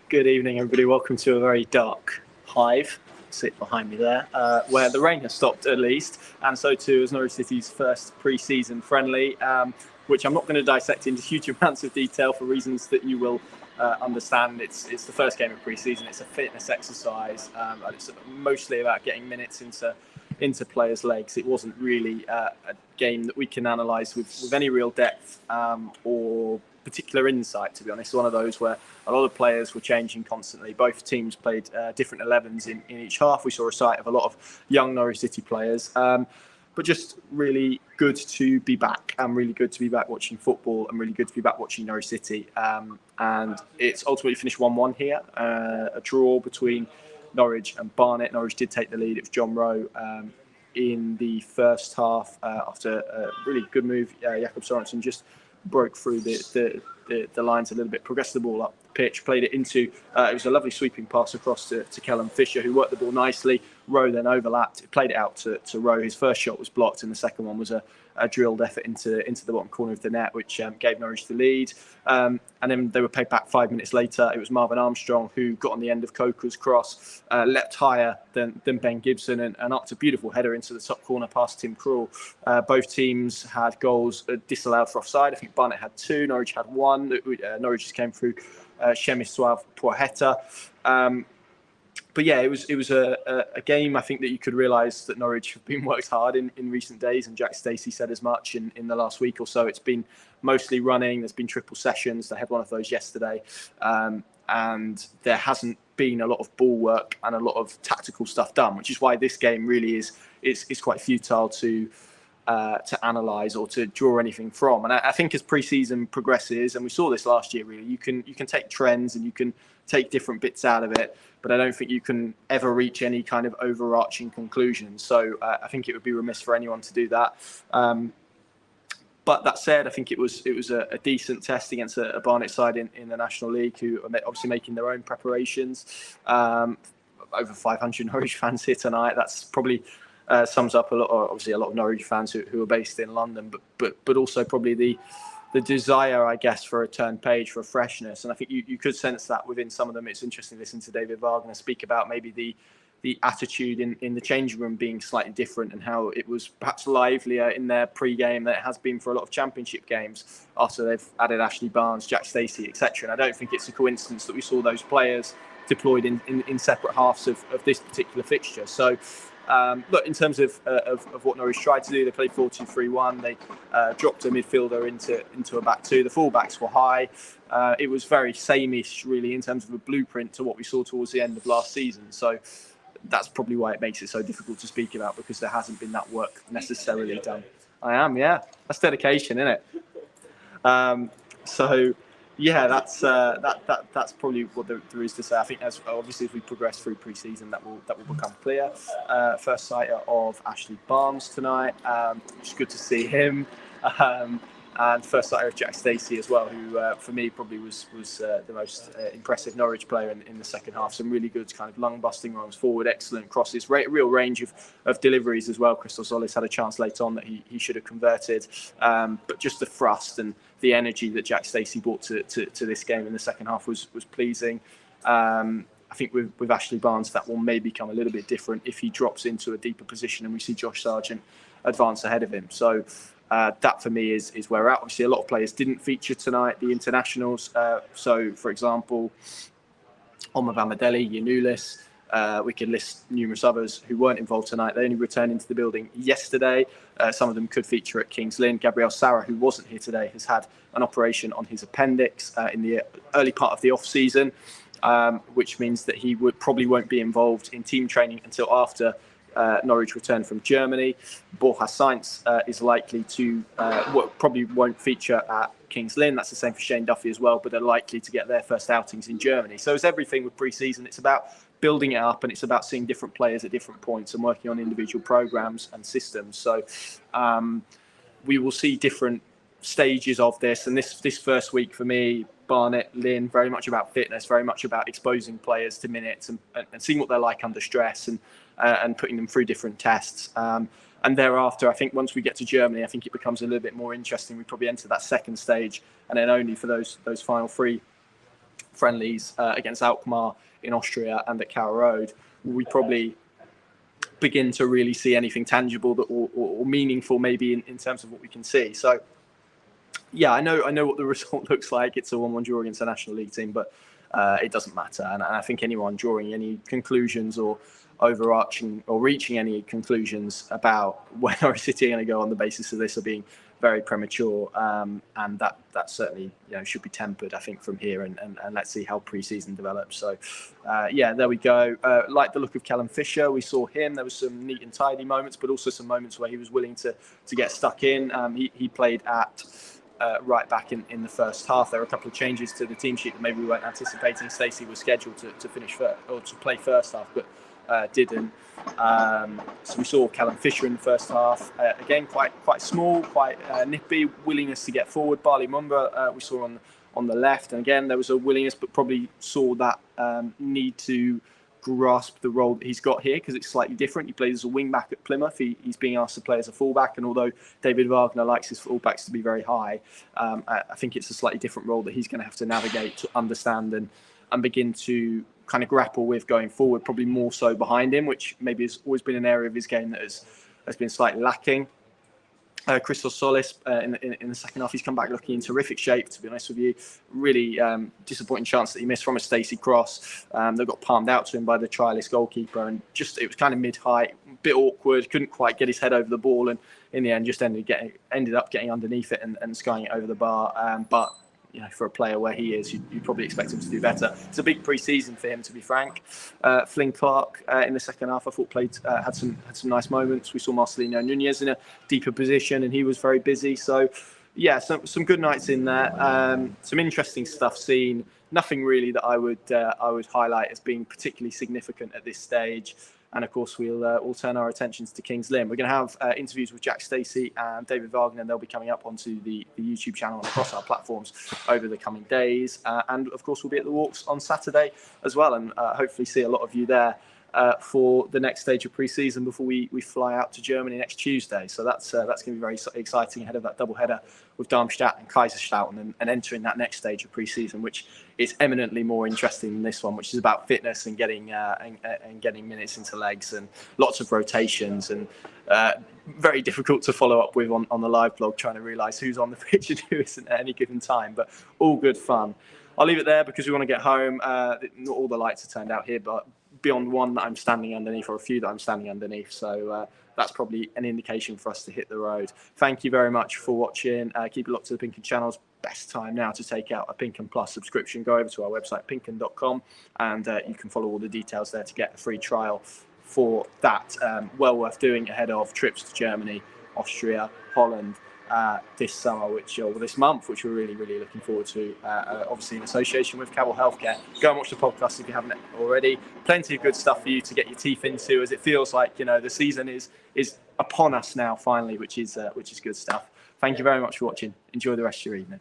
Good evening, everybody. Welcome to a very dark Hive, sit behind me there, where the rain has stopped at least, and so too is Norwich City's first pre-season friendly, which I'm not going to dissect into huge amounts of detail for reasons that you will understand. It's the first game of pre-season. It's a fitness exercise, and it's mostly about getting minutes into players' legs. It wasn't really a game that we can analyse with any real depth or particular insight, to be honest. One of those where a lot of players were changing constantly. Both teams played different 11s in each half. We saw a sight of a lot of young Norwich City players. But just really good to be back. And really good to be back watching football, and really good to be back watching Norwich City. And it's ultimately finished 1-1 here. A draw between Norwich and Barnet. Norwich did take the lead. It was John Rowe in the first half after a really good move. Jakob Sorensen just broke through the lines a little bit, progressed the ball up the pitch, played it into, it was a lovely sweeping pass across to Callum Fisher, who worked the ball nicely. Rowe then overlapped, played it out to Rowe. His first shot was blocked, and the second one was a drilled effort into the bottom corner of the net, which gave Norwich the lead. And then they were paid back 5 minutes later. It was Marvin Armstrong who got on the end of Coker's cross, leapt higher than Ben Gibson, and upped a beautiful header into the top corner past Tim Krul. Both teams had goals disallowed for offside. I think Barnet had 2, Norwich had 1. Norwich just came through Przemysław Płacheta. But yeah, it was a game, I think, that you could realise that Norwich have been worked hard in recent days, and Jack Stacey said as much in the last week or so. It's been mostly running. There's been triple sessions. They had one of those yesterday, and there hasn't been a lot of ball work and a lot of tactical stuff done, which is why this game really is quite futile to analyse or to draw anything from. And I think as pre-season progresses, and we saw this last year, really, you can take trends and you can take different bits out of it, but I don't think you can ever reach any kind of overarching conclusion. So I think it would be remiss for anyone to do that. But that said, I think it was a decent test against a Barnet side in the National League, who are obviously making their own preparations. Over 500 Norwich fans here tonight. That's probably sums up a lot of Norwich fans who are based in London, but also probably the desire, I guess, for a turn page, for a freshness. And I think you could sense that within some of them. It's interesting to listen to David Wagner speak about maybe the attitude in the changing room being slightly different, and how it was perhaps livelier in their pre-game than it has been for a lot of championship games after they've added Ashley Barnes, Jack Stacey, etc. And I don't think it's a coincidence that we saw those players deployed in separate halves of this particular fixture. So look, in terms of what Norwich tried to do, they played 4-2-3-1. They dropped a midfielder into a back two. The fullbacks were high. It was very sameish, really, in terms of a blueprint to what we saw towards the end of last season. So that's probably why it makes it so difficult to speak about, because there hasn't been that work necessarily done. I am, yeah. That's dedication, isn't it? So yeah, that's probably what there is to say. I think as we progress through pre-season, that will become clear. First sight of Ashley Barnes tonight. It's good to see him. And first sight of Jack Stacey as well, who for me probably was the most impressive Norwich player in the second half. Some really good kind of lung-busting runs forward, excellent crosses, real range of deliveries as well. Crystal Solis had a chance late on that he should have converted, but just the thrust and the energy that Jack Stacey brought to this game in the second half was pleasing. I think with Ashley Barnes, that will maybe become a little bit different if he drops into a deeper position and we see Josh Sargent advance ahead of him. So that for me is where we're at. Obviously, a lot of players didn't feature tonight, the internationals. So, for example, Omar Vamadeli, Yanulis. We could list numerous others who weren't involved tonight. They only returned into the building yesterday. Some of them could feature at Kings Lynn. Gabriel Sara, who wasn't here today, has had an operation on his appendix in the early part of the off-season, which means that he probably won't be involved in team training until after Norwich return from Germany. Borja Sainz is likely to probably won't feature at Kings Lynn. That's the same for Shane Duffy as well, but they're likely to get their first outings in Germany. So it's everything with pre-season. It's about building it up, and it's about seeing different players at different points and working on individual programs and systems. So we will see different stages of this. And this first week for me, Barnet, Lynn, very much about fitness, very much about exposing players to minutes and seeing what they're like under stress and putting them through different tests. And thereafter, I think once we get to Germany, I think it becomes a little bit more interesting. We probably enter that second stage, and then only for those final three friendlies against Alkmaar in Austria and at Carrow Road, we probably begin to really see anything tangible that or meaningful maybe in terms of what we can see. So yeah, I know what the result looks like. It's a 1-1 draw against a National League team, but it doesn't matter. And I think anyone drawing any conclusions or overarching or reaching any conclusions about where Norwich City are going to go on the basis of this are being very premature, and that certainly should be tempered, I think, from here, and let's see how pre-season develops. So yeah, there we go. Like the look of Callum Fisher, we saw him. There was some neat and tidy moments, but also some moments where he was willing to get stuck in. He played at right back in the first half. There were a couple of changes to the team sheet that maybe we weren't anticipating. Stacey was scheduled to finish first, or to play first half, but didn't. So we saw Callum Fisher in the first half. Again, quite small, quite nippy, willingness to get forward. Barley Mumba we saw on the left, and again there was a willingness, but probably saw that need to grasp the role that he's got here, because it's slightly different. He plays as a wing back at Plymouth. He's being asked to play as a fullback, and although David Wagner likes his fullbacks to be very high, I think it's a slightly different role that he's going to have to navigate, to understand and begin to kind of grapple with going forward, probably more so behind him, which maybe has always been an area of his game that has been slightly lacking. Christos Solis in the second half, he's come back looking in terrific shape, to be honest with you. Really disappointing chance that he missed from a Stacey cross that got palmed out to him by the trialist goalkeeper, and just it was kind of mid-height, a bit awkward, couldn't quite get his head over the ball, and in the end just ended up getting underneath it and skying it over the bar. But for a player where he is, you'd probably expect him to do better. It's a big pre-season for him, to be frank. Flynn Clark in the second half, I thought had some nice moments. We saw Marcelino Nunez in a deeper position, and he was very busy. So yeah, some good nights in there. Some interesting stuff seen. Nothing really that I would highlight as being particularly significant at this stage. And of course, we'll turn our attentions to Kings Lynn. We're going to have interviews with Jack Stacey and David Wagner, and they'll be coming up onto the YouTube channel and across our platforms over the coming days. And of course, we'll be at the Walks on Saturday as well, and hopefully see a lot of you there for the next stage of pre-season before we fly out to Germany next Tuesday. So that's going to be very exciting ahead of that double header with Darmstadt and Kaiserslautern, and entering that next stage of pre-season, which is eminently more interesting than this one, which is about fitness and getting minutes into legs and lots of rotations, and very difficult to follow up with on the live blog, trying to realise who's on the pitch and who isn't at any given time, but all good fun. I'll leave it there because we want to get home. Not all the lights are turned out here, but beyond one that I'm standing underneath, or a few that I'm standing underneath. So that's probably an indication for us to hit the road. Thank you very much for watching. Keep it locked to the Pinken channels. Best time now to take out a Pinken Plus subscription. Go over to our website, pinken.com, and you can follow all the details there to get a free trial for that. Well worth doing ahead of trips to Germany, Austria, Holland, this summer, this month, which we're really looking forward to, obviously in association with Cabell Healthcare. Go and watch the podcast if you haven't already. Plenty of good stuff for you to get your teeth into, as it feels like the season is upon us now finally, which is good stuff. Thank you very much for watching. Enjoy the rest of your evening.